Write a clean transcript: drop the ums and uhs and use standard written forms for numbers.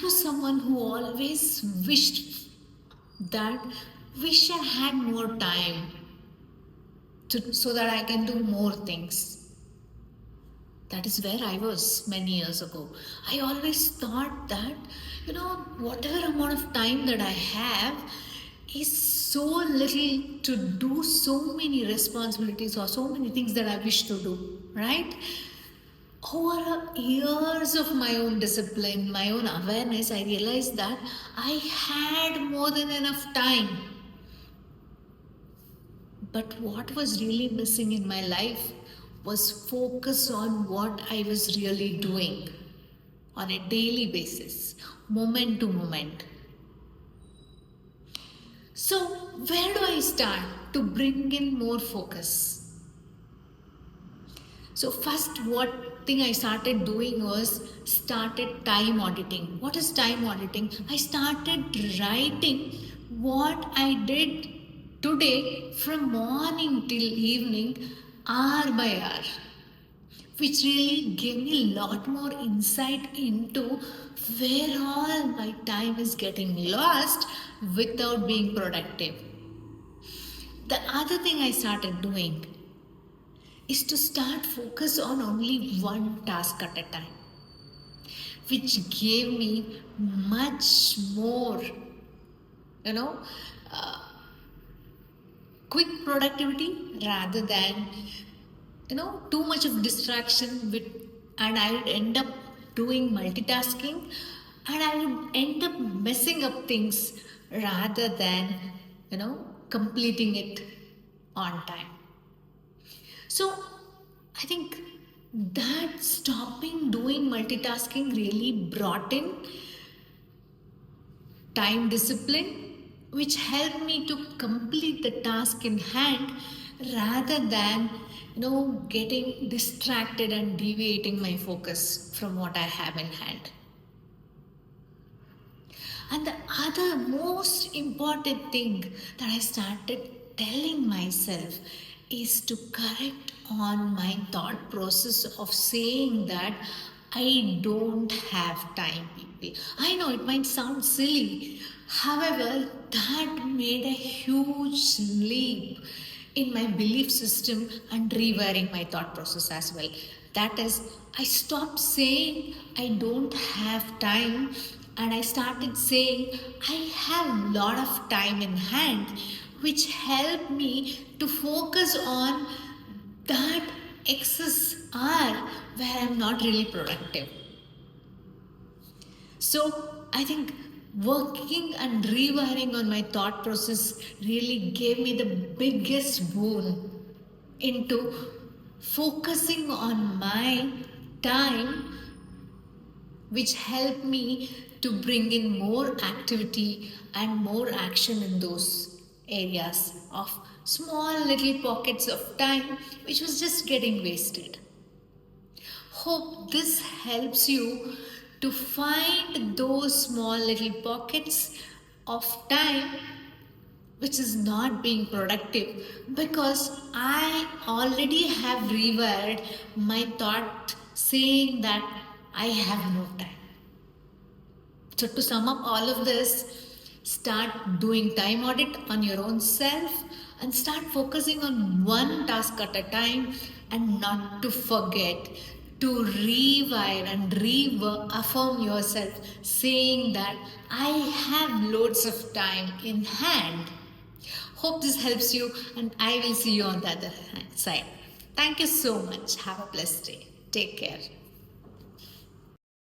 was someone who always wished that wish I had more time so that I can do more things. That is where I was many years ago. I always thought that, whatever amount of time that I have is so little to do so many responsibilities or so many things that I wish to do, right? Over years of my own discipline, my own awareness, I realized that I had more than enough time. But what was really missing in my life was focus on what I was really doing on a daily basis, moment to moment. So, where do I start to bring in more focus? So, first, what thing I started doing was started time auditing. What is time auditing? I started writing what I did today from morning till evening, hour by hour, which really gave me a lot more insight into where all my time is getting lost without being productive. The other thing I started doing is to start focus on only one task at a time, which gave me much more, you know, uh, quick productivity rather than too much of distraction with, and I would end up doing multitasking, and I would end up messing up things rather than completing it on time. So I think that stopping doing multitasking really brought in time discipline, which helped me to complete the task in hand rather than getting distracted and deviating my focus from what I have in hand. And the other most important thing that I started telling myself is to correct on my thought process of saying that I don't have time, people. I know it might sound silly. However, that made a huge leap in my belief system and rewiring my thought process as well. That is, I stopped saying I don't have time and I started saying I have a lot of time in hand, which helped me to focus on that excess hour where I'm not really productive. So I think working and rewiring on my thought process really gave me the biggest boon into focusing on my time, which helped me to bring in more activity and more action in those areas of small little pockets of time which was just getting wasted. Hope this helps you to find those small little pockets of time which is not being productive, because I already have rewired my thought saying that I have no time. So, to sum up all of this, start doing time audit on your own self and start focusing on one task at a time, and not to forget to rewire and reaffirm yourself saying that I have loads of time in hand. Hope this helps you, and I will see you on the other side. Thank you so much. Have a blessed day. Take care.